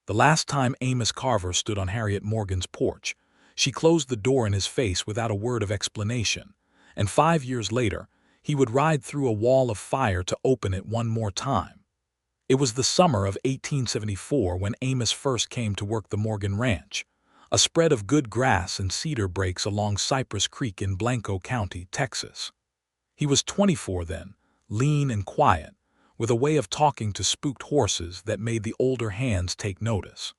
The last time Amos Carver stood on Harriet Morgan's porch, she closed the door in his face without a word of explanation, and 5 years later, he would ride through a wall of fire to open it one more time. It was the summer of 1874 when Amos first came to work the Morgan Ranch, a spread of good grass and cedar breaks along Cypress Creek in Blanco County, Texas. He was 24 then, lean and quiet, with a way of talking to spooked horses that made the older hands take notice.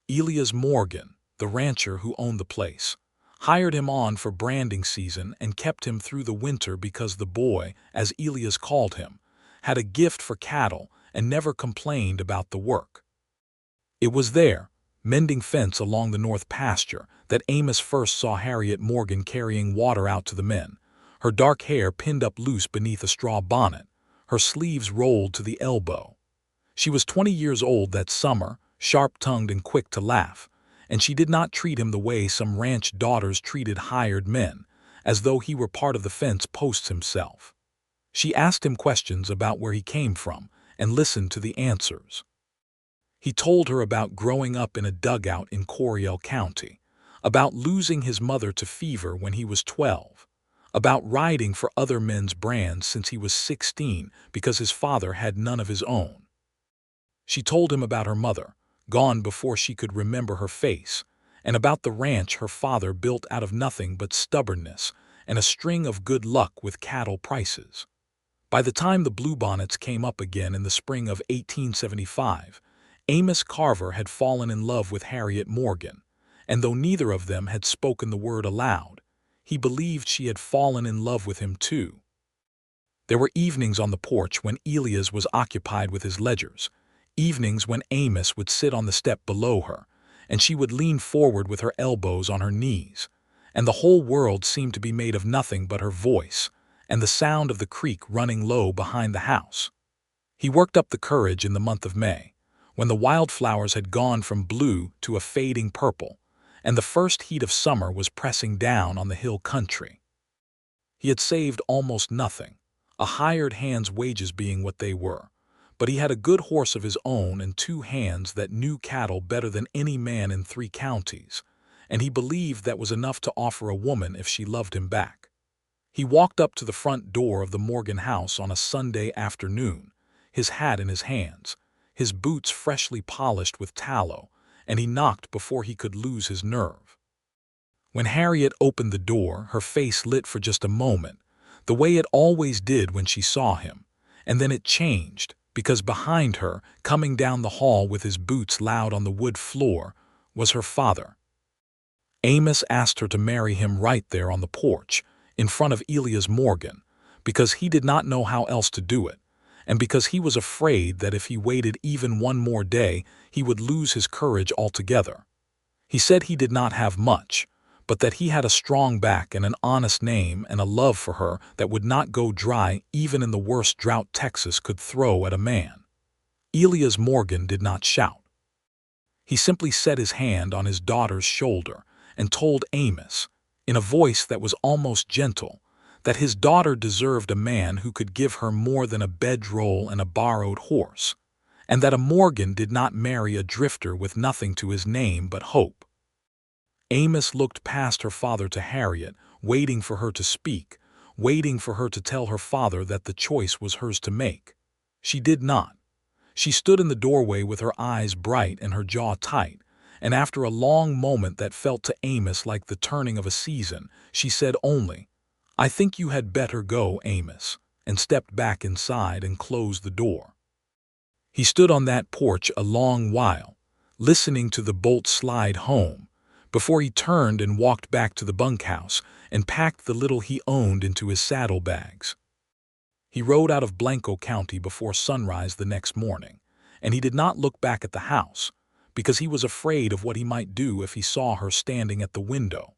Amos Morgan, the rancher who owned the place, hired him on for branding season and kept him through the winter because the boy, as Elias called him, had a gift for cattle and never complained about the work. It was there, mending fence along the north pasture, that Amos first saw Harriet Morgan carrying water out to the men, her dark hair pinned up loose beneath a straw bonnet, her sleeves rolled to the elbow. She was 20 years old that summer, sharp-tongued and quick to laugh, and she did not treat him the way some ranch daughters treated hired men, as though he were part of the fence posts himself. She asked him questions about where he came from and listened to the answers. He told her about growing up in a dugout in Coryell County, about losing his mother to fever when he was 12, about riding for other men's brands since he was 16 because his father had none of his own. She told him about her mother, gone before she could remember her face, and about the ranch her father built out of nothing but stubbornness and a string of good luck with cattle prices. By the time the bluebonnets came up again in the spring of 1875, Amos Carver had fallen in love with Harriet Morgan, and though neither of them had spoken the word aloud, he believed she had fallen in love with him too. There were evenings on the porch when Elias was occupied with his ledgers, evenings when Amos would sit on the step below her, and she would lean forward with her elbows on her knees, and the whole world seemed to be made of nothing but her voice and the sound of the creek running low behind the house. He worked up the courage in the month of May, when the wildflowers had gone from blue to a fading purple, and the first heat of summer was pressing down on the hill country. He had saved almost nothing, a hired hand's wages being what they were, but he had a good horse of his own and 2 hands that knew cattle better than any man in 3 counties, and he believed that was enough to offer a woman if she loved him back. He walked up to the front door of the Morgan house on a Sunday afternoon, his hat in his hands, his boots freshly polished with tallow, and he knocked before he could lose his nerve. When Harriet opened the door, her face lit for just a moment, the way it always did when she saw him, and then it changed, because behind her, coming down the hall with his boots loud on the wood floor, was her father. Amos asked her to marry him right there on the porch, in front of Amos Morgan, because he did not know how else to do it, and because he was afraid that if he waited even one more day, he would lose his courage altogether. He said he did not have much, but that he had a strong back and an honest name and a love for her that would not go dry even in the worst drought Texas could throw at a man. Amos Morgan did not shout. He simply set his hand on his daughter's shoulder and told Amos, in a voice that was almost gentle, that his daughter deserved a man who could give her more than a bedroll and a borrowed horse, and that a Morgan did not marry a drifter with nothing to his name but hope. Amos looked past her father to Harriet, waiting for her to speak, waiting for her to tell her father that the choice was hers to make. She did not. She stood in the doorway with her eyes bright and her jaw tight, and after a long moment that felt to Amos like the turning of a season, she said only, "I think you had better go, Amos," and stepped back inside and closed the door. He stood on that porch a long while, listening to the bolt slide home, before he turned and walked back to the bunkhouse and packed the little he owned into his saddlebags. He rode out of Blanco County before sunrise the next morning, and he did not look back at the house, because he was afraid of what he might do if he saw her standing at the window.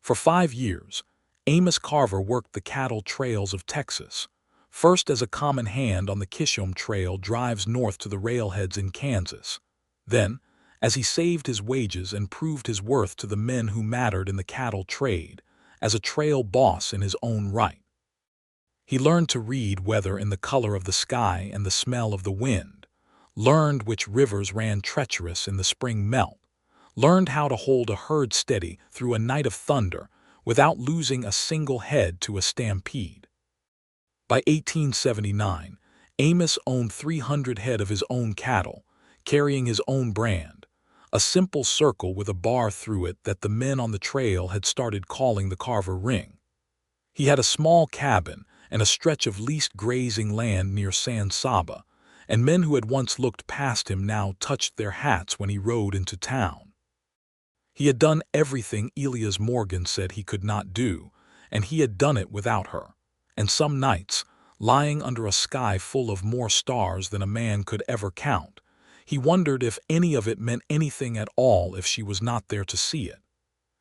For 5 years, Amos Carver worked the cattle trails of Texas, first as a common hand on the Kishom Trail drives north to the railheads in Kansas, then as he saved his wages and proved his worth to the men who mattered in the cattle trade, as a trail boss in his own right. He learned to read weather in the color of the sky and the smell of the wind, learned which rivers ran treacherous in the spring melt, learned how to hold a herd steady through a night of thunder without losing a single head to a stampede. By 1879, Amos owned 300 head of his own cattle, carrying his own brand, a simple circle with a bar through it that the men on the trail had started calling the Carver Ring. He had a small cabin and a stretch of leased grazing land near San Saba, and men who had once looked past him now touched their hats when he rode into town. He had done everything Amos Morgan said he could not do, and he had done it without her. And some nights, lying under a sky full of more stars than a man could ever count, he wondered if any of it meant anything at all if she was not there to see it.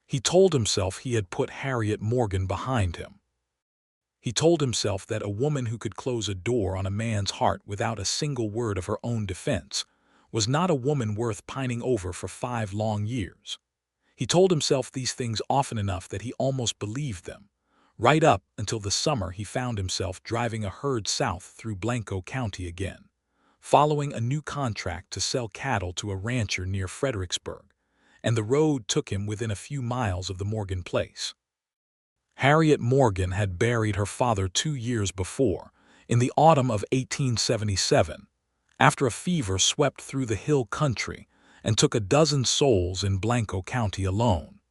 He told himself he had put Harriet Morgan behind him. He told himself that a woman who could close a door on a man's heart without a single word of her own defense was not a woman worth pining over for 5 long years. He told himself these things often enough that he almost believed them, right up until the summer he found himself driving a herd south through Blanco County again, following a new contract to sell cattle to a rancher near Fredericksburg, and the road took him within a few miles of the Morgan place. Harriet Morgan had buried her father 2 years before, in the autumn of 1877, after a fever swept through the hill country and took a dozen souls in Blanco County alone.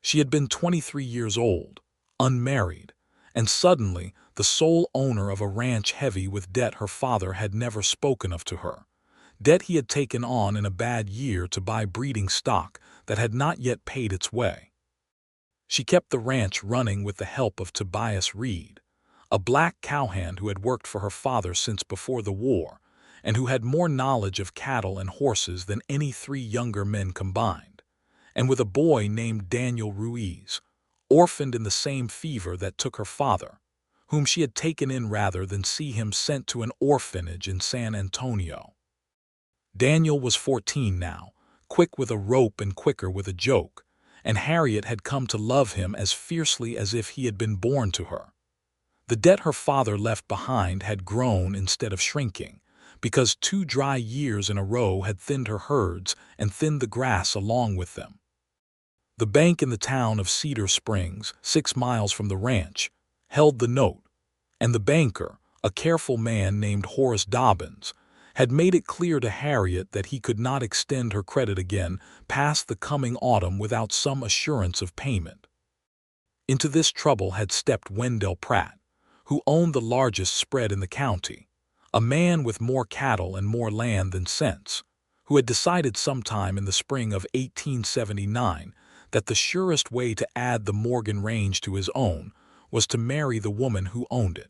She had been 23 years old, unmarried, and suddenly the sole owner of a ranch heavy with debt her father had never spoken of to her, debt he had taken on in a bad year to buy breeding stock that had not yet paid its way. She kept the ranch running with the help of Tobias Reed, a black cowhand who had worked for her father since before the war and who had more knowledge of cattle and horses than any 3 younger men combined, and with a boy named Daniel Ruiz, orphaned in the same fever that took her father, whom she had taken in rather than see him sent to an orphanage in San Antonio. Daniel was 14 now, quick with a rope and quicker with a joke, and Harriet had come to love him as fiercely as if he had been born to her. The debt her father left behind had grown instead of shrinking, because 2 dry years in a row had thinned her herds and thinned the grass along with them. The bank in the town of Cedar Springs, 6 miles from the ranch, held the note, and the banker, a careful man named Horace Dobbins, had made it clear to Harriet that he could not extend her credit again past the coming autumn without some assurance of payment. Into this trouble had stepped Wendell Pratt, who owned the largest spread in the county, a man with more cattle and more land than sense, who had decided sometime in the spring of 1879 that the surest way to add the Morgan range to his own was to marry the woman who owned it.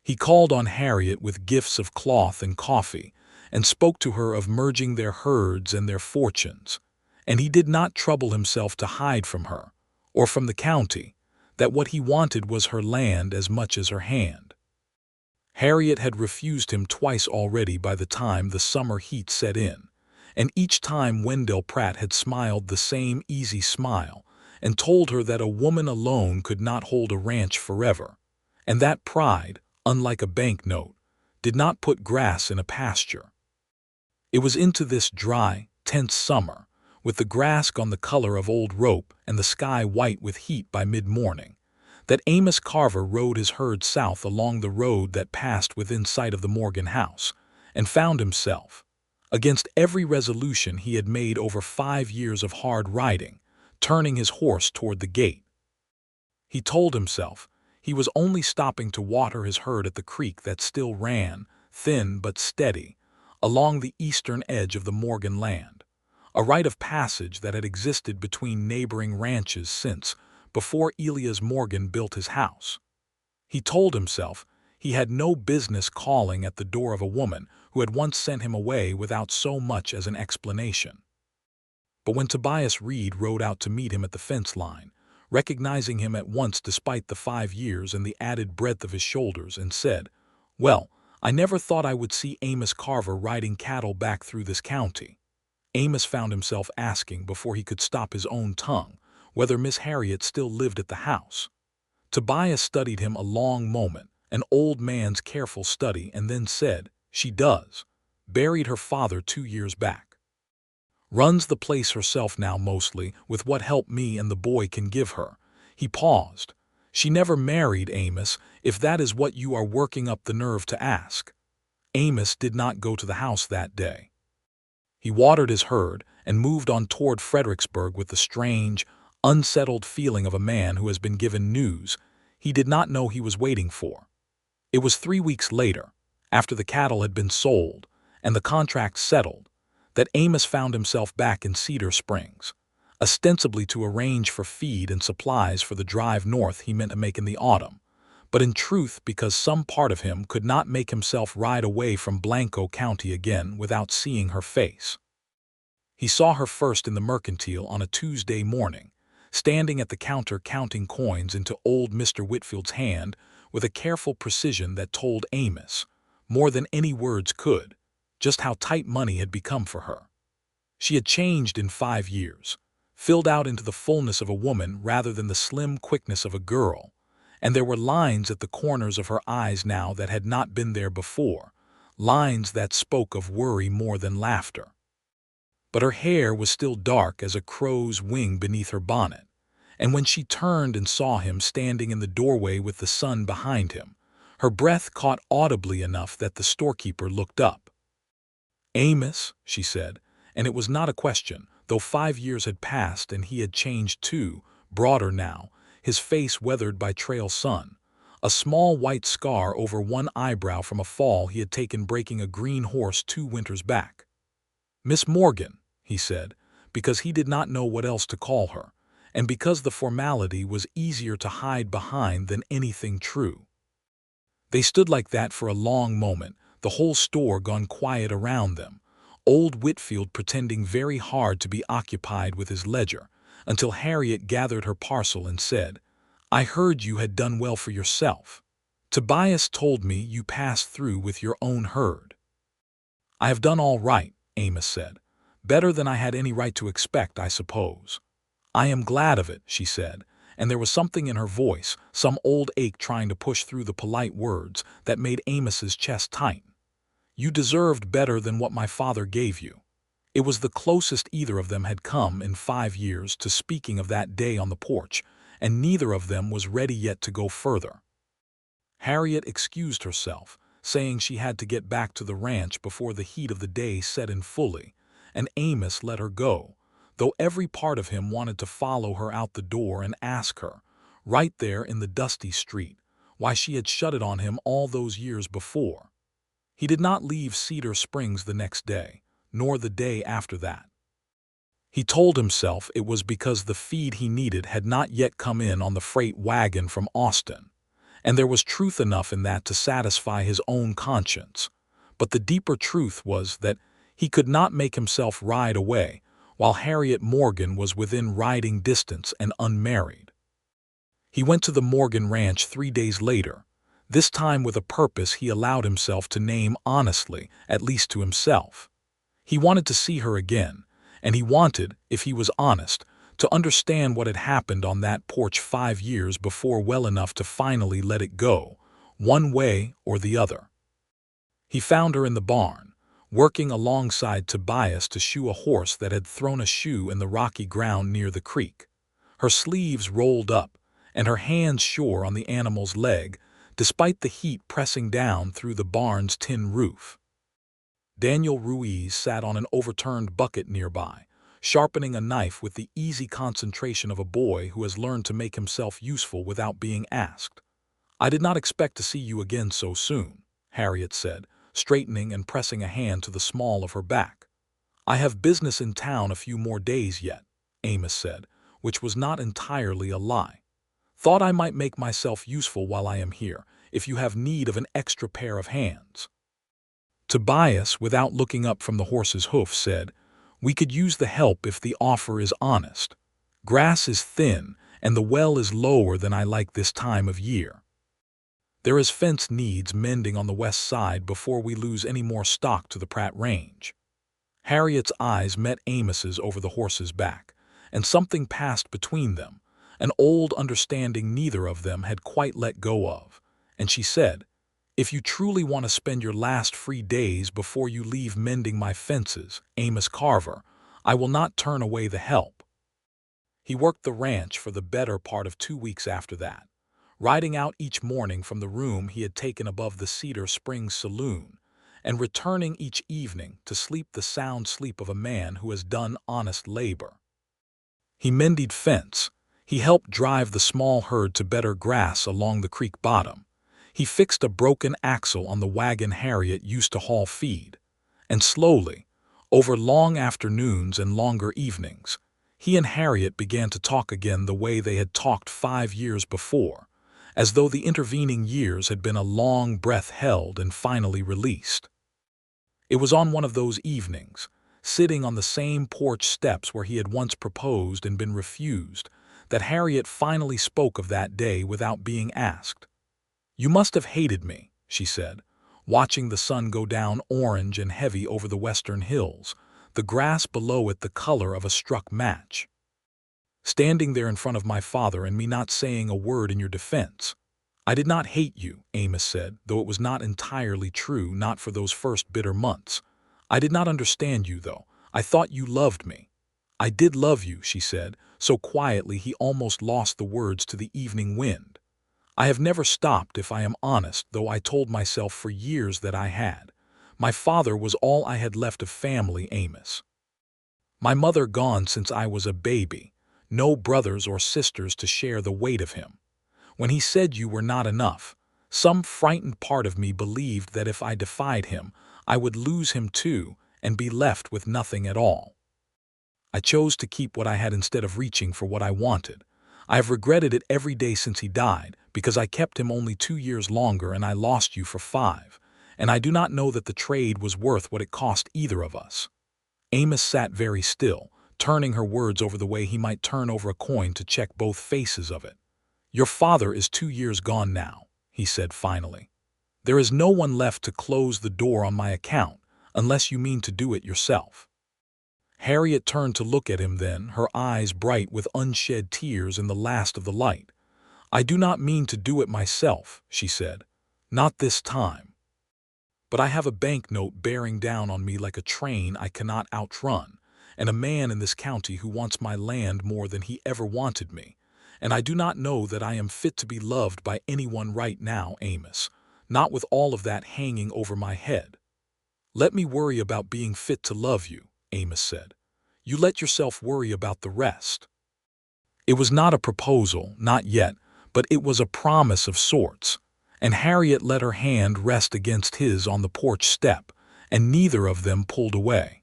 He called on Harriet with gifts of cloth and coffee, and spoke to her of merging their herds and their fortunes, and he did not trouble himself to hide from her, or from the county, that what he wanted was her land as much as her hand. Harriet had refused him twice already by the time the summer heat set in, and each time Wendell Pratt had smiled the same easy smile and told her that a woman alone could not hold a ranch forever, and that pride, unlike a banknote, did not put grass in a pasture. It was into this dry, tense summer, with the grass gone the color of old rope and the sky white with heat by mid-morning, that Amos Carver rode his herd south along the road that passed within sight of the Morgan house, and found himself, against every resolution he had made over 5 years of hard riding, turning his horse toward the gate. He told himself he was only stopping to water his herd at the creek that still ran, thin but steady, along the eastern edge of the Morgan land, a rite of passage that had existed between neighboring ranches since, before Amos Morgan built his house. He told himself he had no business calling at the door of a woman who had once sent him away without so much as an explanation. But when Tobias Reed rode out to meet him at the fence line, recognizing him at once despite the 5 years and the added breadth of his shoulders, and said, "Well, I never thought I would see Amos Carver riding cattle back through this county," Amos found himself asking before he could stop his own tongue whether Miss Harriet still lived at the house. Tobias studied him a long moment, an old man's careful study, and then said, "She does. buried her father 2 years back. Runs the place herself now mostly, with what help me and the boy can give her." He paused. "She never married, Amos, if that is what you are working up the nerve to ask." Amos did not go to the house that day. He watered his herd and moved on toward Fredericksburg with the strange, unsettled feeling of a man who has been given news he did not know he was waiting for. It was 3 weeks later, after the cattle had been sold and the contract settled, that Amos found himself back in Cedar Springs, ostensibly to arrange for feed and supplies for the drive north he meant to make in the autumn, but in truth because some part of him could not make himself ride away from Blanco County again without seeing her face. He saw her first in the mercantile on a Tuesday morning, standing at the counter counting coins into old Mr. Whitfield's hand with a careful precision that told Amos, more than any words could, just how tight money had become for her. She had changed in 5 years, filled out into the fullness of a woman rather than the slim quickness of a girl, and there were lines at the corners of her eyes now that had not been there before, lines that spoke of worry more than laughter. But her hair was still dark as a crow's wing beneath her bonnet, and when she turned and saw him standing in the doorway with the sun behind him, her breath caught audibly enough that the storekeeper looked up. "Amos," she said, and it was not a question, though 5 years had passed and he had changed too, broader now, his face weathered by trail sun, a small white scar over one eyebrow from a fall he had taken breaking a green horse 2 winters back. "Miss Morgan," he said, because he did not know what else to call her, and because the formality was easier to hide behind than anything true. They stood like that for a long moment, the whole store gone quiet around them, old Whitfield pretending very hard to be occupied with his ledger, until Harriet gathered her parcel and said, "I heard you had done well for yourself. Tobias told me you passed through with your own herd." "I have done all right," Amos said. "Better than I had any right to expect, I suppose." "I am glad of it," she said, and there was something in her voice, some old ache trying to push through the polite words, that made Amos's chest tighten. "You deserved better than what my father gave you." It was the closest either of them had come in 5 years to speaking of that day on the porch, and neither of them was ready yet to go further. Harriet excused herself, saying she had to get back to the ranch before the heat of the day set in fully, and Amos let her go, though every part of him wanted to follow her out the door and ask her, right there in the dusty street, why she had shut it on him all those years before. He did not leave Cedar Springs the next day, nor the day after that. He told himself it was because the feed he needed had not yet come in on the freight wagon from Austin, and there was truth enough in that to satisfy his own conscience, but the deeper truth was that he could not make himself ride away while Harriet Morgan was within riding distance and unmarried. He went to the Morgan ranch 3 days later, this time with a purpose he allowed himself to name honestly, at least to himself. He wanted to see her again, and he wanted, if he was honest, to understand what had happened on that porch 5 years before well enough to finally let it go, one way or the other. He found her in the barn, working alongside Tobias to shoe a horse that had thrown a shoe in the rocky ground near the creek, her sleeves rolled up and her hands sure on the animal's leg, despite the heat pressing down through the barn's tin roof. Daniel Ruiz sat on an overturned bucket nearby, sharpening a knife with the easy concentration of a boy who has learned to make himself useful without being asked. "I did not expect to see you again so soon," Harriet said, straightening and pressing a hand to the small of her back. "I have business in town a few more days yet," Amos said, which was not entirely a lie. "Thought I might make myself useful while I am here, if you have need of an extra pair of hands." Tobias, without looking up from the horse's hoof, said, "We could use the help if the offer is honest. Grass is thin, and the well is lower than I like this time of year. There is fence needs mending on the west side before we lose any more stock to the Pratt Range." Harriet's eyes met Amos's over the horse's back, and something passed between them, an old understanding neither of them had quite let go of, and she said, If you truly want to spend your last free days before you leave mending my fences, Amos Carver, I will not turn away the help. He worked the ranch for the better part of 2 weeks after that, riding out each morning from the room he had taken above the Cedar Springs saloon, and returning each evening to sleep the sound sleep of a man who has done honest labor. He mended fence. He helped drive the small herd to better grass along the creek bottom. He fixed a broken axle on the wagon Harriet used to haul feed. And slowly, over long afternoons and longer evenings, he and Harriet began to talk again the way they had talked 5 years before, as though the intervening years had been a long breath held and finally released. It was on one of those evenings, sitting on the same porch steps where he had once proposed and been refused, that Harriet finally spoke of that day without being asked. "You must have hated me," she said, watching the sun go down orange and heavy over the western hills, the grass below it the color of a struck match. "Standing there in front of my father and me not saying a word in your defense." "I did not hate you," Amos said, though it was not entirely true, not for those first bitter months. "I did not understand you, though. I thought you loved me." "I did love you," she said, so quietly he almost lost the words to the evening wind. "I have never stopped, if I am honest, though I told myself for years that I had. My father was all I had left of family, Amos. My mother gone since I was a baby, no brothers or sisters to share the weight of him. When he said you were not enough, some frightened part of me believed that if I defied him, I would lose him too and be left with nothing at all. I chose to keep what I had instead of reaching for what I wanted. I have regretted it every day since he died, because I kept him only 2 years longer and I lost you for 5, and I do not know that the trade was worth what it cost either of us." Amos sat very still, turning her words over the way he might turn over a coin to check both faces of it. "Your father is 2 years gone now," he said finally. "There is no one left to close the door on my account, unless you mean to do it yourself." Harriet turned to look at him then, her eyes bright with unshed tears in the last of the light. "I do not mean to do it myself," she said. "Not this time. But I have a banknote bearing down on me like a train I cannot outrun, and a man in this county who wants my land more than he ever wanted me, and I do not know that I am fit to be loved by anyone right now, Amos, not with all of that hanging over my head." "Let me worry about being fit to love you," Amos said. "You let yourself worry about the rest." It was not a proposal, not yet, but it was a promise of sorts, and Harriet let her hand rest against his on the porch step, and neither of them pulled away.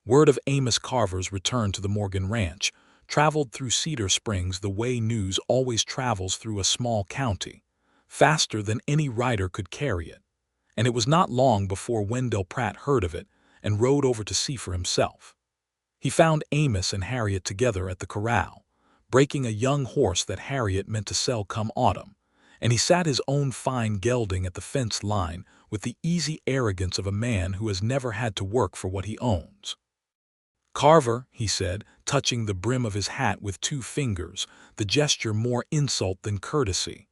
Word of Amos Carver's return to the Morgan Ranch traveled through Cedar Springs the way news always travels through a small county, faster than any rider could carry it, and it was not long before Wendell Pratt heard of it and rode over to see for himself. He found Amos and Harriet together at the corral, breaking a young horse that Harriet meant to sell come autumn, and he sat his own fine gelding at the fence line with the easy arrogance of a man who has never had to work for what he owns. "Carver," he said, touching the brim of his hat with 2 fingers, the gesture more insult than courtesy.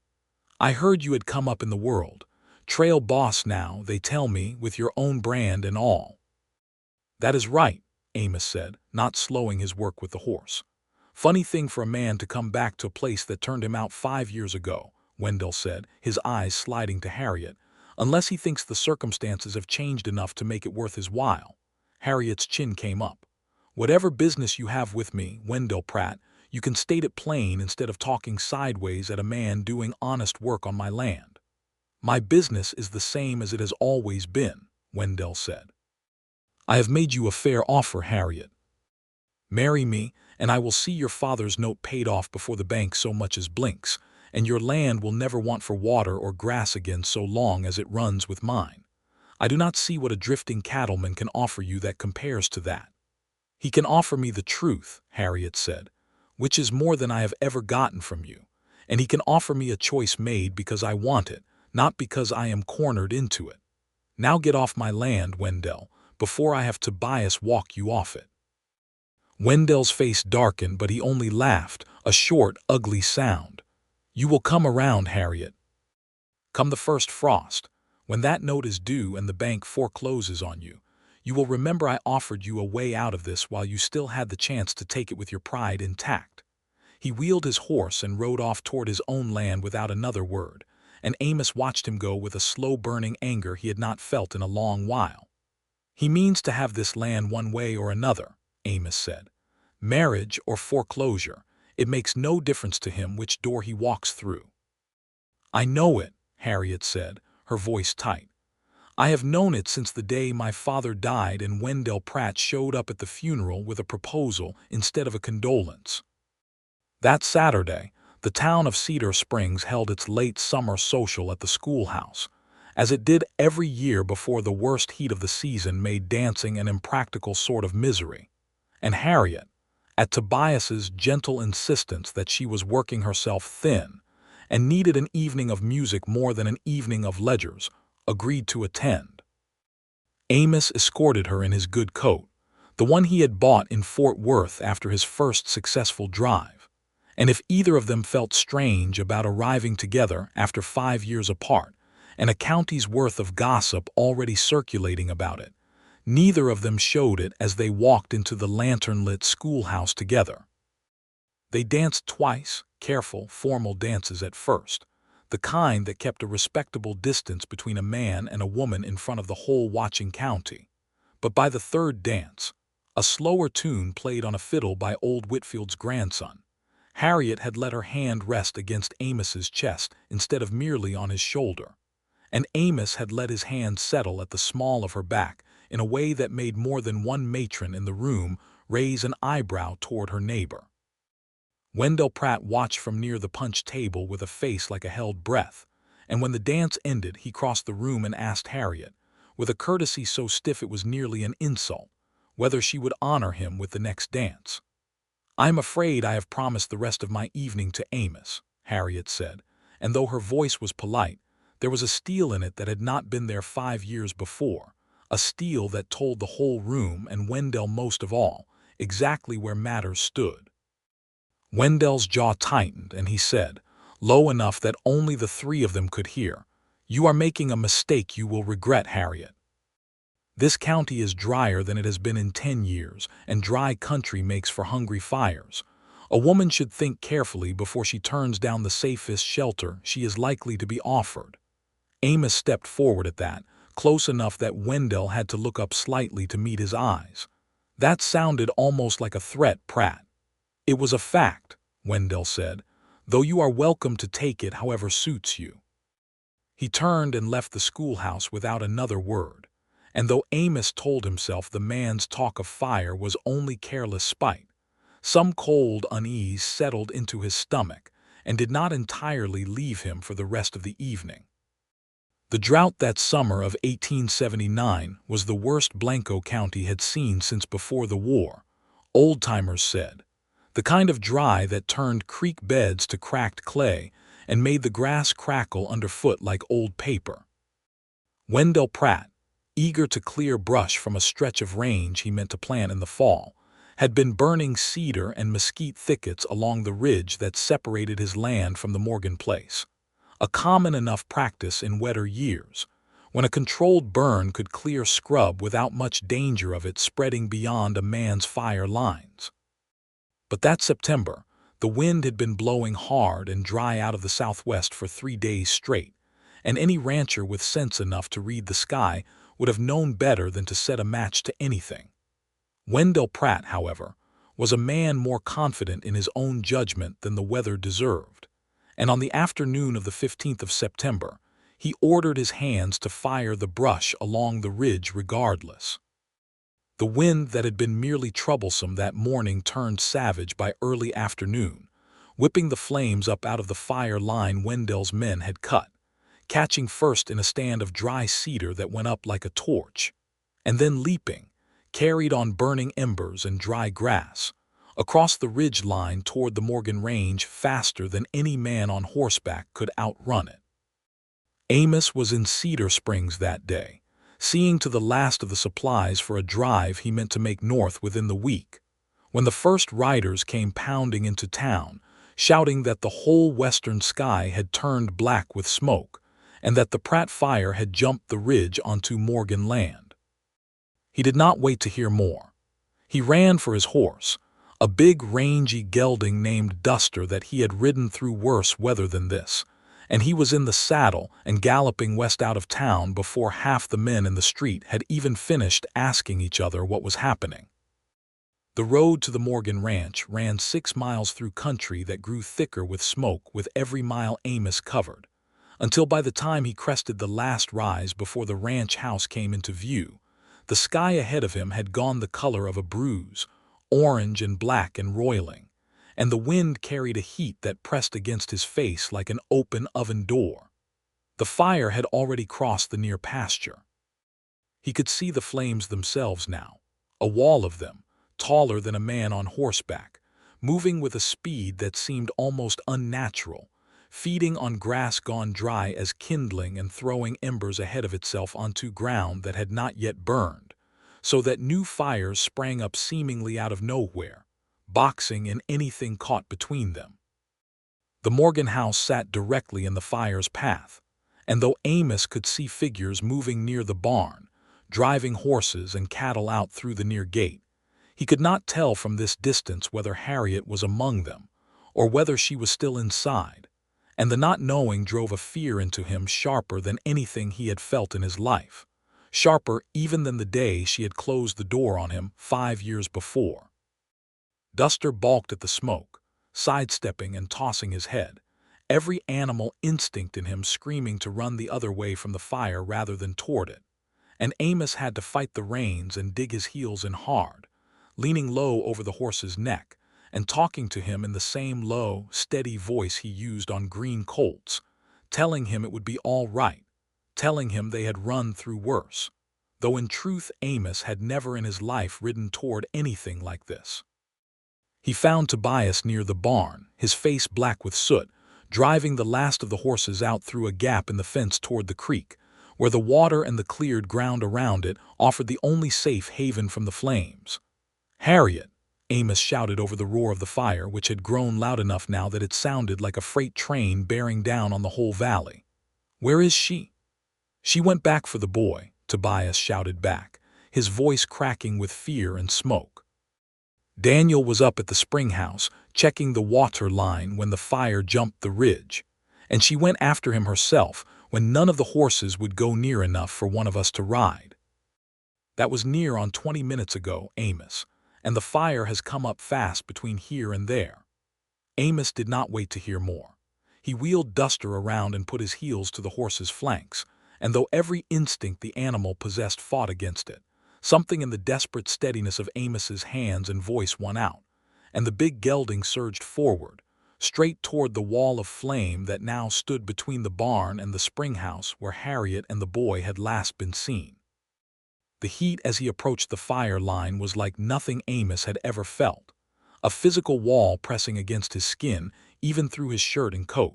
"I heard you had come up in the world. Trail boss now, they tell me, with your own brand and all." "That is right," Amos said, not slowing his work with the horse. "Funny thing for a man to come back to a place that turned him out 5 years ago," Wendell said, his eyes sliding to Harriet, "unless he thinks the circumstances have changed enough to make it worth his while." Harriet's chin came up. "Whatever business you have with me, Wendell Pratt, you can state it plain instead of talking sideways at a man doing honest work on my land." "My business is the same as it has always been," Wendell said. "I have made you a fair offer, Harriet. Marry me, and I will see your father's note paid off before the bank so much as blinks, and your land will never want for water or grass again so long as it runs with mine. I do not see what a drifting cattleman can offer you that compares to that." "He can offer me the truth," Harriet said, "which is more than I have ever gotten from you, and he can offer me a choice made because I want it, not because I am cornered into it. Now get off my land, Wendell, before I have Tobias walk you off it." Wendell's face darkened, but he only laughed, a short, ugly sound. "You will come around, Harriet." Come the first frost, when that note is due and the bank forecloses on you, you will remember I offered you a way out of this while you still had the chance to take it with your pride intact." He wheeled his horse and rode off toward his own land without another word, and Amos watched him go with a slow-burning anger he had not felt in a long while. "He means to have this land one way or another," Amos said. "Marriage or foreclosure, it makes no difference to him which door he walks through." "I know it," Harriet said, her voice tight. "I have known it since the day my father died and Wendell Pratt showed up at the funeral with a proposal instead of a condolence." That Saturday, the town of Cedar Springs held its late summer social at the schoolhouse, as it did every year before the worst heat of the season made dancing an impractical sort of misery. And Harriet, at Tobias's gentle insistence that she was working herself thin and needed an evening of music more than an evening of ledgers, agreed to attend. Amos escorted her in his good coat, the one he had bought in Fort Worth after his first successful drive. And if either of them felt strange about arriving together after 5 years apart, and a county's worth of gossip already circulating about it, neither of them showed it as they walked into the lantern-lit schoolhouse together. They danced twice, careful, formal dances at first, the kind that kept a respectable distance between a man and a woman in front of the whole watching county. But by the third dance, a slower tune played on a fiddle by old Whitfield's grandson, Harriet had let her hand rest against Amos's chest instead of merely on his shoulder, and Amos had let his hand settle at the small of her back in a way that made more than one matron in the room raise an eyebrow toward her neighbor. Wendell Pratt watched from near the punch table with a face like a held breath, and when the dance ended he crossed the room and asked Harriet, with a courtesy so stiff it was nearly an insult, whether she would honor him with the next dance. "I'm afraid I have promised the rest of my evening to Amos," Harriet said, and though her voice was polite, there was a steel in it that had not been there 5 years before, a steel that told the whole room, and Wendell most of all, exactly where matters stood. Wendell's jaw tightened, and he said, low enough that only the three of them could hear, "You are making a mistake you will regret, Harriet. This county is drier than it has been in 10 years, and dry country makes for hungry fires. A woman should think carefully before she turns down the safest shelter she is likely to be offered." Amos stepped forward at that, close enough that Wendell had to look up slightly to meet his eyes. "That sounded almost like a threat, Pratt." "It was a fact," Wendell said, "though you are welcome to take it however suits you." He turned and left the schoolhouse without another word. And though Amos told himself the man's talk of fire was only careless spite, some cold unease settled into his stomach and did not entirely leave him for the rest of the evening. The drought that summer of 1879 was the worst Blanco County had seen since before the war, old-timers said, the kind of dry that turned creek beds to cracked clay and made the grass crackle underfoot like old paper. Wendell Pratt, eager to clear brush from a stretch of range he meant to plant in the fall, had been burning cedar and mesquite thickets along the ridge that separated his land from the Morgan place, a common enough practice in wetter years, when a controlled burn could clear scrub without much danger of it spreading beyond a man's fire lines. But that September, the wind had been blowing hard and dry out of the southwest for 3 days straight, and any rancher with sense enough to read the sky would have known better than to set a match to anything. Wendell Pratt, however, was a man more confident in his own judgment than the weather deserved, and on the afternoon of the 15th of September, he ordered his hands to fire the brush along the ridge regardless. The wind that had been merely troublesome that morning turned savage by early afternoon, whipping the flames up out of the fire line Wendell's men had cut, catching first in a stand of dry cedar that went up like a torch, and then leaping, carried on burning embers and dry grass, across the ridge line toward the Morgan Range faster than any man on horseback could outrun it. Amos was in Cedar Springs that day, seeing to the last of the supplies for a drive he meant to make north within the week, when the first riders came pounding into town, shouting that the whole western sky had turned black with smoke, and that the Pratt fire had jumped the ridge onto Morgan land. He did not wait to hear more. He ran for his horse, a big rangy gelding named Duster that he had ridden through worse weather than this, and he was in the saddle and galloping west out of town before half the men in the street had even finished asking each other what was happening. The road to the Morgan ranch ran 6 miles through country that grew thicker with smoke with every mile Amos covered, until by the time he crested the last rise before the ranch house came into view, the sky ahead of him had gone the color of a bruise, orange and black and roiling, and the wind carried a heat that pressed against his face like an open oven door. The fire had already crossed the near pasture. He could see the flames themselves now, a wall of them, taller than a man on horseback, moving with a speed that seemed almost unnatural, feeding on grass gone dry as kindling and throwing embers ahead of itself onto ground that had not yet burned, so that new fires sprang up seemingly out of nowhere, boxing in anything caught between them. The Morgan house sat directly in the fire's path, and though Amos could see figures moving near the barn, driving horses and cattle out through the near gate, he could not tell from this distance whether Harriet was among them, or whether she was still inside, and the not knowing drove a fear into him sharper than anything he had felt in his life, sharper even than the day she had closed the door on him 5 years before. Duster balked at the smoke, sidestepping and tossing his head, every animal instinct in him screaming to run the other way from the fire rather than toward it, and Amos had to fight the reins and dig his heels in hard, leaning low over the horse's neck, and talking to him in the same low, steady voice he used on green colts, telling him it would be all right, telling him they had run through worse, though in truth Amos had never in his life ridden toward anything like this. He found Tobias near the barn, his face black with soot, driving the last of the horses out through a gap in the fence toward the creek, where the water and the cleared ground around it offered the only safe haven from the flames. "Harriet!" Amos shouted over the roar of the fire, which had grown loud enough now that it sounded like a freight train bearing down on the whole valley. "Where is she?" "She went back for the boy," Tobias shouted back, his voice cracking with fear and smoke. Daniel was up at the spring house, checking the water line when the fire jumped the ridge, and she went after him herself when none of the horses would go near enough for one of us to ride. That was near on 20 minutes ago, Amos, and the fire has come up fast between here and there. Amos did not wait to hear more. He wheeled Duster around and put his heels to the horse's flanks, and though every instinct the animal possessed fought against it, something in the desperate steadiness of Amos's hands and voice won out, and the big gelding surged forward, straight toward the wall of flame that now stood between the barn and the spring house where Harriet and the boy had last been seen. The heat as he approached the fire line was like nothing Amos had ever felt, a physical wall pressing against his skin even through his shirt and coat,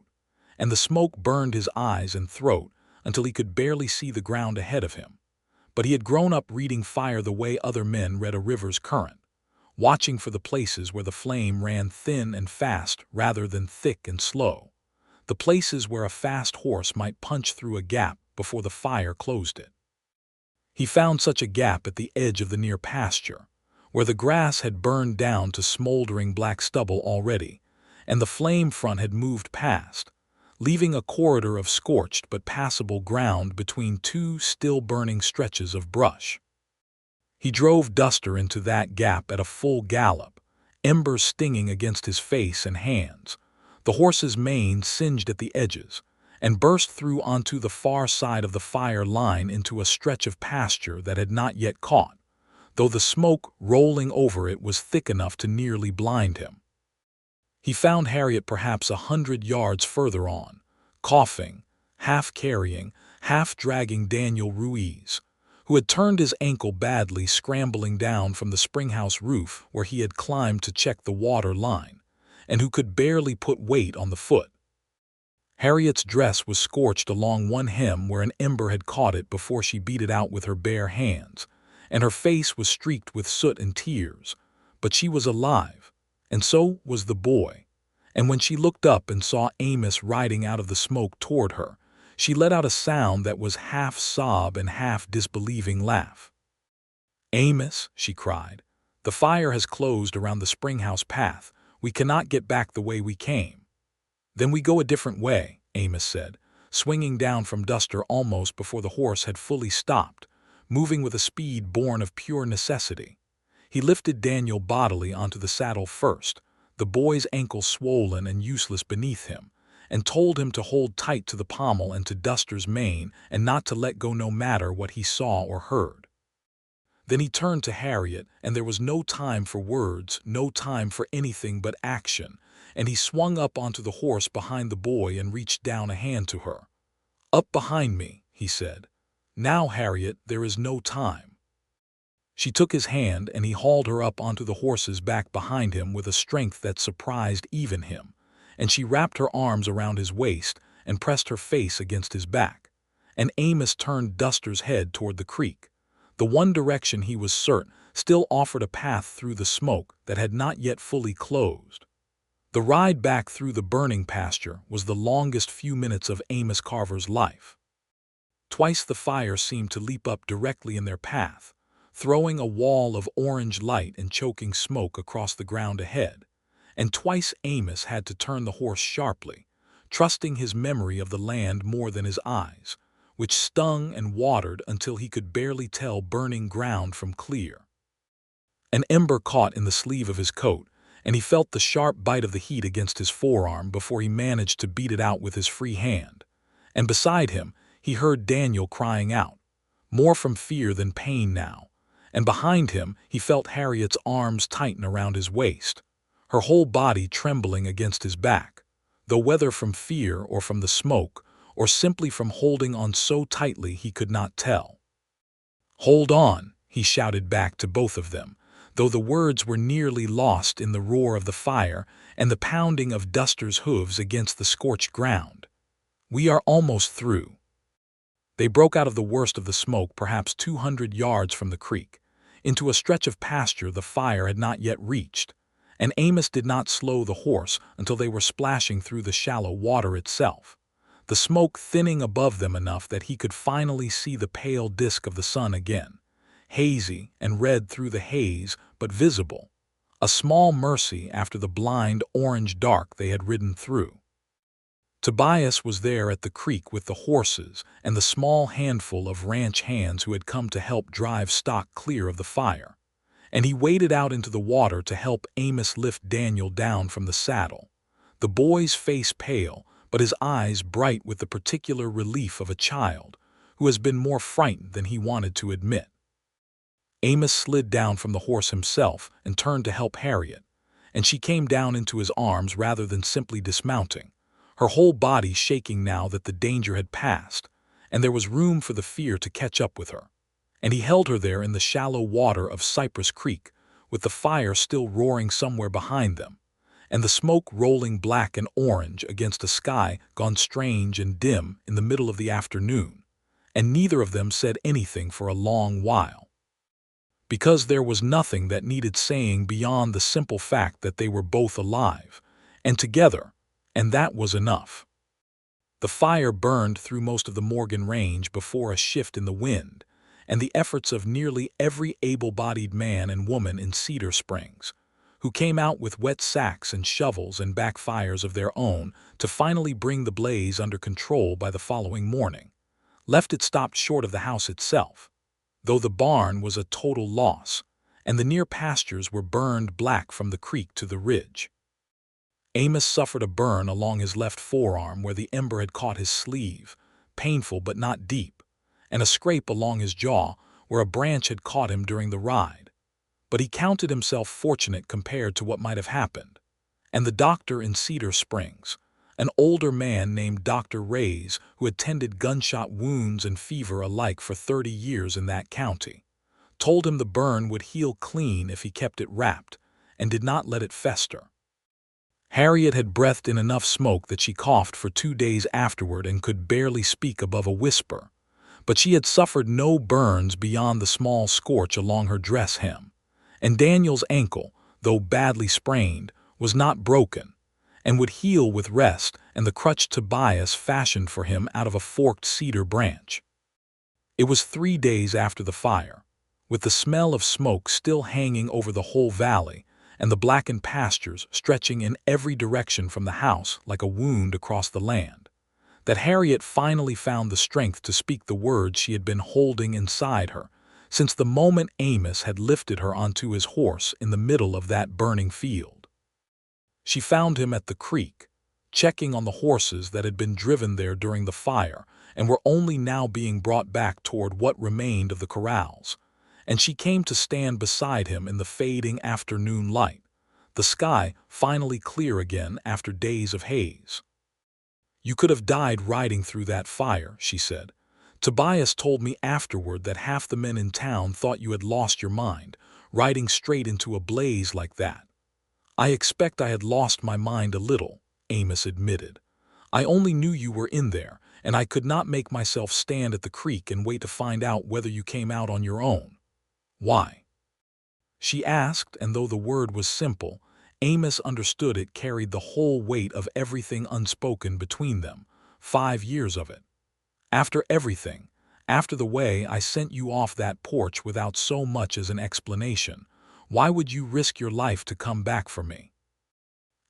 and the smoke burned his eyes and throat until he could barely see the ground ahead of him. But he had grown up reading fire the way other men read a river's current, watching for the places where the flame ran thin and fast rather than thick and slow, the places where a fast horse might punch through a gap before the fire closed it. He found such a gap at the edge of the near pasture, where the grass had burned down to smoldering black stubble already, and the flame front had moved past, leaving a corridor of scorched but passable ground between two still-burning stretches of brush. He drove Duster into that gap at a full gallop, embers stinging against his face and hands, the horse's mane singed at the edges, and burst through onto the far side of the fire line into a stretch of pasture that had not yet caught, though the smoke rolling over it was thick enough to nearly blind him. He found Harriet perhaps 100 yards further on, coughing, half carrying, half dragging Daniel Ruiz, who had turned his ankle badly scrambling down from the springhouse roof where he had climbed to check the water line, and who could barely put weight on the foot. Harriet's dress was scorched along one hem where an ember had caught it before she beat it out with her bare hands, and her face was streaked with soot and tears, but she was alive, and so was the boy, and when she looked up and saw Amos riding out of the smoke toward her, She let out a sound that was half sob and half disbelieving laugh. "Amos," she cried, "the fire has closed around the Springhouse path. We cannot get back the way we came." "Then we go a different way," Amos said, swinging down from Duster almost before the horse had fully stopped, moving with a speed born of pure necessity. He lifted Daniel bodily onto the saddle first, the boy's ankle swollen and useless beneath him, and told him to hold tight to the pommel and to Duster's mane and not to let go no matter what he saw or heard. Then he turned to Harriet, and there was no time for words, no time for anything but action, and he swung up onto the horse behind the boy and reached down a hand to her. "Up behind me," he said. "Now, Harriet, there is no time." She took his hand, and he hauled her up onto the horse's back behind him with a strength that surprised even him, and she wrapped her arms around his waist and pressed her face against his back. And Amos turned Duster's head toward the creek. The one direction he was certain still offered a path through the smoke that had not yet fully closed. The ride back through the burning pasture was the longest few minutes of Amos Carver's life. Twice the fire seemed to leap up directly in their path, throwing a wall of orange light and choking smoke across the ground ahead, and twice Amos had to turn the horse sharply, trusting his memory of the land more than his eyes, which stung and watered until he could barely tell burning ground from clear. An ember caught in the sleeve of his coat, and he felt the sharp bite of the heat against his forearm before he managed to beat it out with his free hand. And beside him, he heard Daniel crying out, more from fear than pain now, and behind him he felt Harriet's arms tighten around his waist, her whole body trembling against his back, though whether from fear or from the smoke, or simply from holding on so tightly he could not tell. "Hold on," he shouted back to both of them, though the words were nearly lost in the roar of the fire and the pounding of Duster's hooves against the scorched ground. "We are almost through." They broke out of the worst of the smoke perhaps 200 yards from the creek, into a stretch of pasture the fire had not yet reached, and Amos did not slow the horse until they were splashing through the shallow water itself, the smoke thinning above them enough that he could finally see the pale disk of the sun again, hazy and red through the haze but visible, a small mercy after the blind orange dark they had ridden through. Tobias was there at the creek with the horses and the small handful of ranch hands who had come to help drive stock clear of the fire, and he waded out into the water to help Amos lift Daniel down from the saddle, the boy's face pale but his eyes bright with the particular relief of a child who has been more frightened than he wanted to admit. Amos slid down from the horse himself and turned to help Harriet, and she came down into his arms rather than simply dismounting, her whole body shaking now that the danger had passed, and there was room for the fear to catch up with her. And he held her there in the shallow water of Cypress Creek, with the fire still roaring somewhere behind them, and the smoke rolling black and orange against a sky gone strange and dim in the middle of the afternoon, and neither of them said anything for a long while. Because there was nothing that needed saying beyond the simple fact that they were both alive, and together, and that was enough. The fire burned through most of the Morgan Range before a shift in the wind, and the efforts of nearly every able-bodied man and woman in Cedar Springs, who came out with wet sacks and shovels and backfires of their own to finally bring the blaze under control by the following morning, left it stopped short of the house itself, though the barn was a total loss, and the near pastures were burned black from the creek to the ridge. Amos suffered a burn along his left forearm where the ember had caught his sleeve, painful but not deep, and a scrape along his jaw where a branch had caught him during the ride. But he counted himself fortunate compared to what might have happened, and the doctor in Cedar Springs, an older man named Dr. Reyes who had tended gunshot wounds and fever alike for 30 years in that county, told him the burn would heal clean if he kept it wrapped and did not let it fester. Harriet had breathed in enough smoke that she coughed for 2 days afterward and could barely speak above a whisper, but she had suffered no burns beyond the small scorch along her dress hem, and Daniel's ankle, though badly sprained, was not broken, and would heal with rest and the crutch Tobias fashioned for him out of a forked cedar branch. It was 3 days after the fire, with the smell of smoke still hanging over the whole valley and the blackened pastures stretching in every direction from the house like a wound across the land, that Harriet finally found the strength to speak the words she had been holding inside her since the moment Amos had lifted her onto his horse in the middle of that burning field. She found him at the creek, checking on the horses that had been driven there during the fire and were only now being brought back toward what remained of the corrals, and she came to stand beside him in the fading afternoon light, the sky finally clear again after days of haze. "You could have died riding through that fire," she said. "Tobias told me afterward that half the men in town thought you had lost your mind, riding straight into a blaze like that." "I expect I had lost my mind a little," Amos admitted. "I only knew you were in there, and I could not make myself stand at the creek and wait to find out whether you came out on your own." "Why?" she asked, and though the word was simple, Amos understood it carried the whole weight of everything unspoken between them, 5 years of it. "After everything, after the way I sent you off that porch without so much as an explanation, why would you risk your life to come back for me?"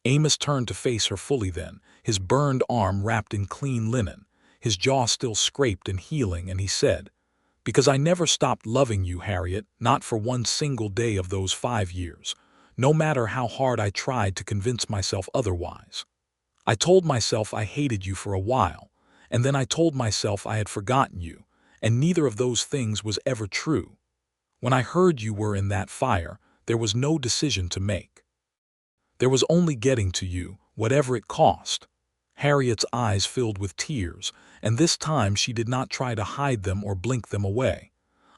Amos turned to face her fully then, his burned arm wrapped in clean linen, his jaw still scraped and healing, and he said, "Because I never stopped loving you, Harriet, not for one single day of those 5 years, no matter how hard I tried to convince myself otherwise. I told myself I hated you for a while, and then I told myself I had forgotten you, and neither of those things was ever true. When I heard you were in that fire, there was no decision to make. There was only getting to you, whatever it cost." Harriet's eyes filled with tears, and this time she did not try to hide them or blink them away.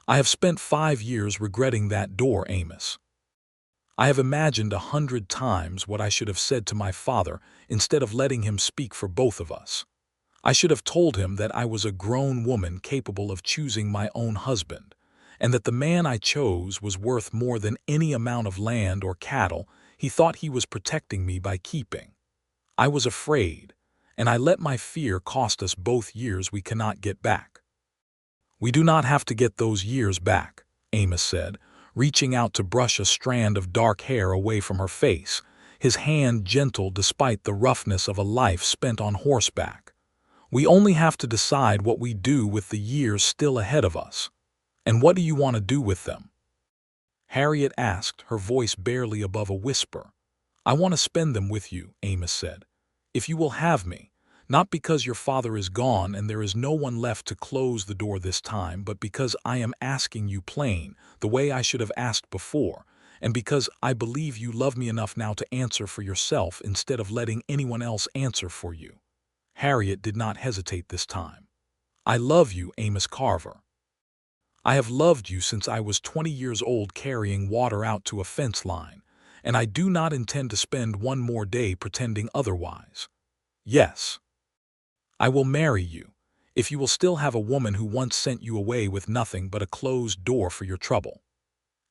"I have spent 5 years regretting that door, Amos. I have imagined 100 times what I should have said to my father instead of letting him speak for both of us. I should have told him that I was a grown woman capable of choosing my own husband, and that the man I chose was worth more than any amount of land or cattle he thought he was protecting me by keeping. I was afraid, and I let my fear cost us both years we cannot get back." "We do not have to get those years back," Amos said, reaching out to brush a strand of dark hair away from her face, his hand gentle despite the roughness of a life spent on horseback. "We only have to decide what we do with the years still ahead of us. And what do you want to do with them?" Harriet asked, her voice barely above a whisper. "I want to spend them with you," Amos said. "If you will have me, not because your father is gone and there is no one left to close the door this time, but because I am asking you plain, the way I should have asked before, and because I believe you love me enough now to answer for yourself instead of letting anyone else answer for you." Harriet did not hesitate this time. "I love you, Amos Carver. I have loved you since I was 20 years old carrying water out to a fence line, and I do not intend to spend one more day pretending otherwise. Yes, I will marry you, if you will still have a woman who once sent you away with nothing but a closed door for your trouble."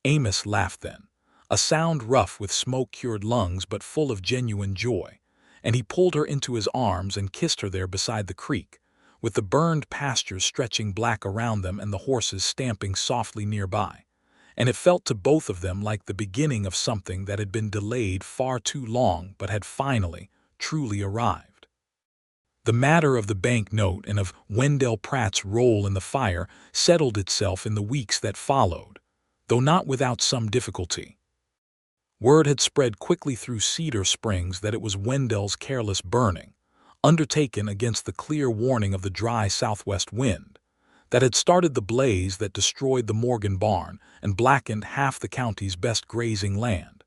Amos laughed then, a sound rough with smoke-cured lungs but full of genuine joy, and he pulled her into his arms and kissed her there beside the creek, with the burned pastures stretching black around them and the horses stamping softly nearby, and it felt to both of them like the beginning of something that had been delayed far too long but had finally, truly arrived. The matter of the bank note and of Wendell Pratt's role in the fire settled itself in the weeks that followed, though not without some difficulty. Word had spread quickly through Cedar Springs that it was Wendell's careless burning, undertaken against the clear warning of the dry southwest wind, that had started the blaze that destroyed the Morgan barn and blackened half the county's best grazing land.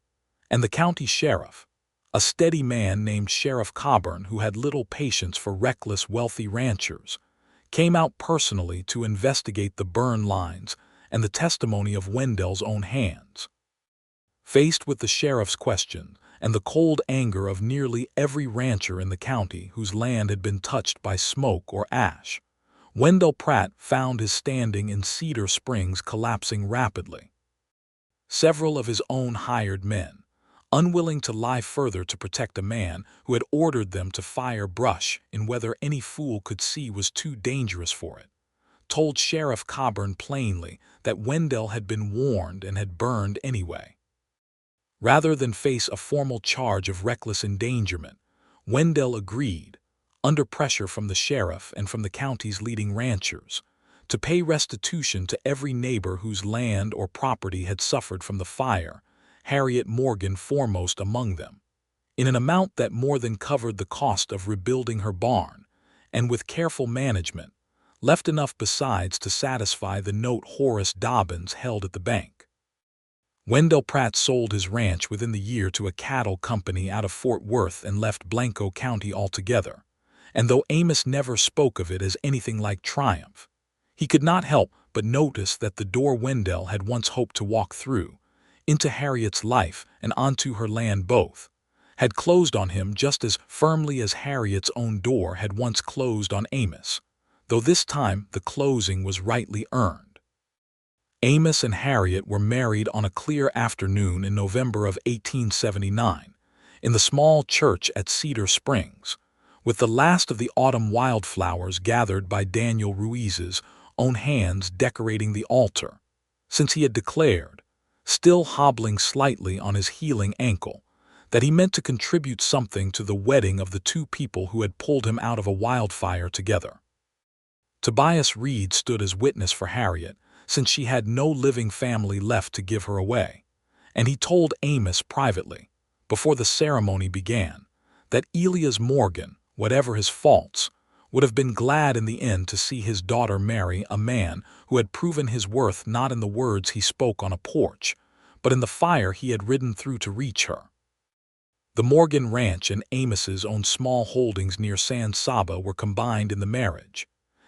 And the county sheriff, a steady man named Sheriff Coburn who had little patience for reckless wealthy ranchers, came out personally to investigate the burn lines and the testimony of Wendell's own hands. Faced with the sheriff's question and the cold anger of nearly every rancher in the county whose land had been touched by smoke or ash, Wendell Pratt found his standing in Cedar Springs collapsing rapidly. Several of his own hired men, unwilling to lie further to protect a man who had ordered them to fire brush in weather any fool could see was too dangerous for it, told Sheriff Coburn plainly that Wendell had been warned and had burned anyway. Rather than face a formal charge of reckless endangerment, Wendell agreed, under pressure from the sheriff and from the county's leading ranchers, to pay restitution to every neighbor whose land or property had suffered from the fire, Harriet Morgan foremost among them, in an amount that more than covered the cost of rebuilding her barn, and with careful management, left enough besides to satisfy the note Horace Dobbins held at the bank. Wendell Pratt sold his ranch within the year to a cattle company out of Fort Worth and left Blanco County altogether, and though Amos never spoke of it as anything like triumph, he could not help but notice that the door Wendell had once hoped to walk through, into Harriet's life and onto her land both, had closed on him just as firmly as Harriet's own door had once closed on Amos, though this time the closing was rightly earned. Amos and Harriet were married on a clear afternoon in November of 1879, in the small church at Cedar Springs, with the last of the autumn wildflowers gathered by Daniel Ruiz's own hands decorating the altar, since he had declared, still hobbling slightly on his healing ankle, that he meant to contribute something to the wedding of the two people who had pulled him out of a wildfire together. Tobias Reed stood as witness for Harriet, since she had no living family left to give her away, and he told Amos privately, before the ceremony began, that Elias Morgan, whatever his faults, would have been glad in the end to see his daughter marry a man who had proven his worth not in the words he spoke on a porch, but in the fire he had ridden through to reach her. The Morgan Ranch and Amos's own small holdings near San Saba were combined in the marriage,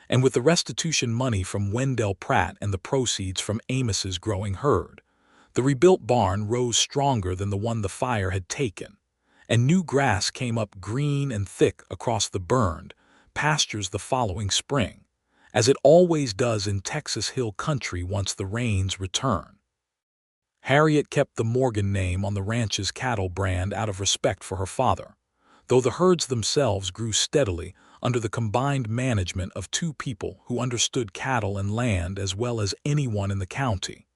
and with the restitution money from Wendell Pratt and the proceeds from Amos's growing herd, the rebuilt barn rose stronger than the one the fire had taken, and new grass came up green and thick across the burned pastures the following spring, as it always does in Texas hill country once the rains return. Harriet kept the Morgan name on the ranch's cattle brand out of respect for her father, though the herds themselves grew steadily under the combined management of two people who understood cattle and land as well as anyone in the county,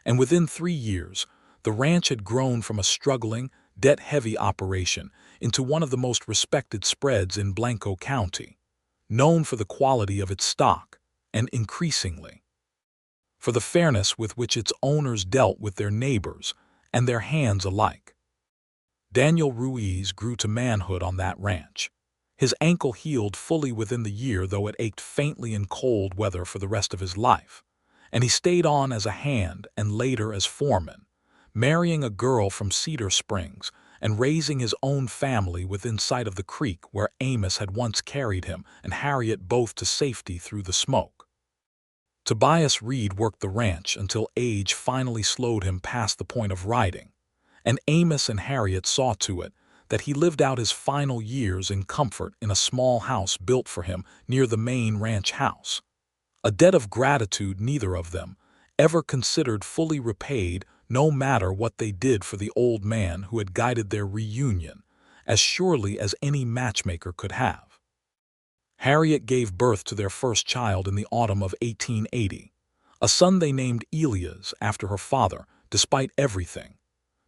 and within 3 years the ranch had grown from a struggling, debt-heavy operation into one of the most respected spreads in Blanco County, known for the quality of its stock, and increasingly for the fairness with which its owners dealt with their neighbors and their hands alike. Daniel Ruiz grew to manhood on that ranch. His ankle healed fully within the year, though it ached faintly in cold weather for the rest of his life, and he stayed on as a hand and later as foreman, marrying a girl from Cedar Springs and raising his own family within sight of the creek where Amos had once carried him and Harriet both to safety through the smoke. Tobias Reed worked the ranch until age finally slowed him past the point of riding, and Amos and Harriet saw to it that he lived out his final years in comfort in a small house built for him near the main ranch house, a debt of gratitude neither of them ever considered fully repaid, no matter what they did for the old man who had guided their reunion, as surely as any matchmaker could have. Harriet gave birth to their first child in the autumn of 1880, a son they named Elias after her father, despite everything,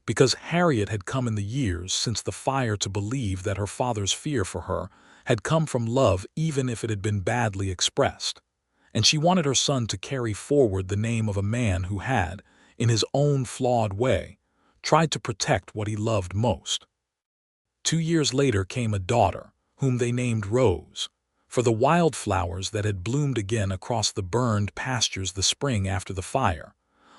because Harriet had come in the years since the fire to believe that her father's fear for her had come from love even if it had been badly expressed, and she wanted her son to carry forward the name of a man who had, in his own flawed way, tried to protect what he loved most. 2 years later came a daughter, whom they named Rose, for the wildflowers that had bloomed again across the burned pastures the spring after the fire,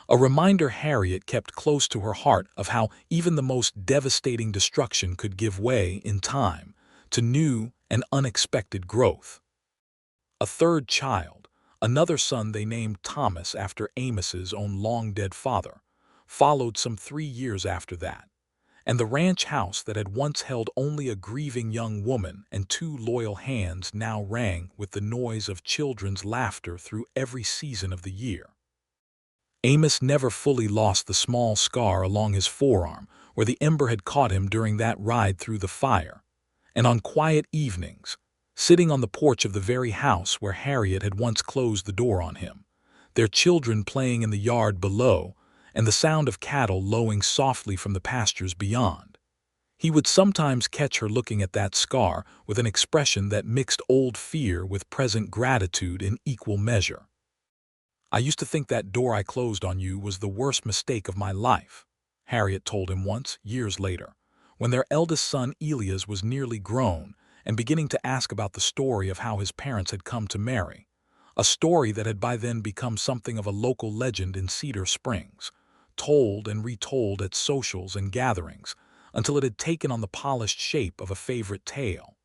a reminder Harriet kept close to her heart of how even the most devastating destruction could give way in time to new and unexpected growth. A third child, another son they named Thomas after Amos's own long-dead father, followed some 3 years after that, and the ranch house that had once held only a grieving young woman and 2 loyal hands now rang with the noise of children's laughter through every season of the year. Amos never fully lost the small scar along his forearm where the ember had caught him during that ride through the fire. And on quiet evenings, sitting on the porch of the very house where Harriet had once closed the door on him, their children playing in the yard below, and the sound of cattle lowing softly from the pastures beyond, he would sometimes catch her looking at that scar with an expression that mixed old fear with present gratitude in equal measure. "I used to think that door I closed on you was the worst mistake of my life," Harriet told him once, years later, when their eldest son Elias was nearly grown and beginning to ask about the story of how his parents had come to marry, a story that had by then become something of a local legend in Cedar Springs, told and retold at socials and gatherings until it had taken on the polished shape of a favorite tale.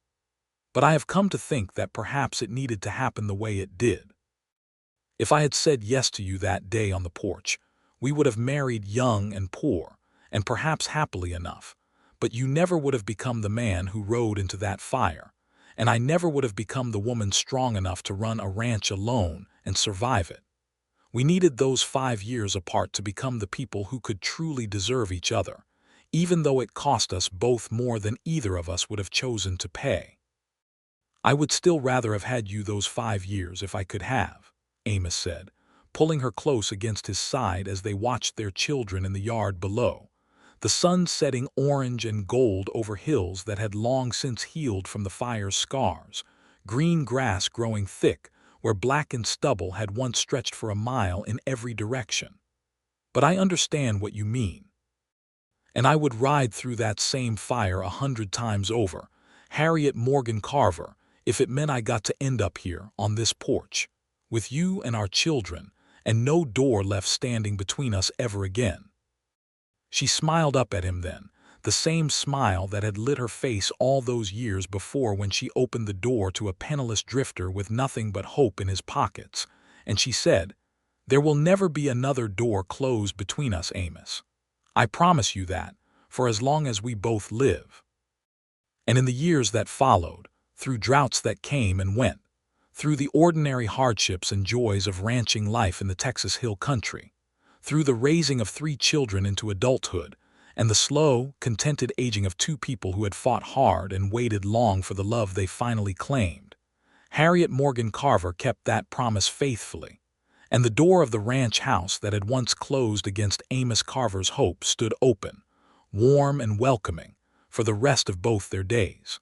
"But I have come to think that perhaps it needed to happen the way it did. If I had said yes to you that day on the porch, we would have married young and poor, and perhaps happily enough, but you never would have become the man who rode into that fire, and I never would have become the woman strong enough to run a ranch alone and survive it. We needed those 5 years apart to become the people who could truly deserve each other, even though it cost us both more than either of us would have chosen to pay. I would still rather have had you those 5 years if I could have," Amos said, pulling her close against his side as they watched their children in the yard below, the sun setting orange and gold over hills that had long since healed from the fire's scars, green grass growing thick where blackened stubble had once stretched for a mile in every direction. "But I understand what you mean. And I would ride through that same fire 100 times over, Harriet Morgan Carver, if it meant I got to end up here on this porch, with you and our children, and no door left standing between us ever again." She smiled up at him then, the same smile that had lit her face all those years before when she opened the door to a penniless drifter with nothing but hope in his pockets, and she said, "There will never be another door closed between us, Amos. I promise you that, for as long as we both live." And in the years that followed, through droughts that came and went, through the ordinary hardships and joys of ranching life in the Texas Hill Country, through the raising of 3 children into adulthood, and the slow, contented aging of 2 people who had fought hard and waited long for the love they finally claimed, Harriet Morgan Carver kept that promise faithfully, and the door of the ranch house that had once closed against Amos Carver's hope stood open, warm and welcoming, for the rest of both their days.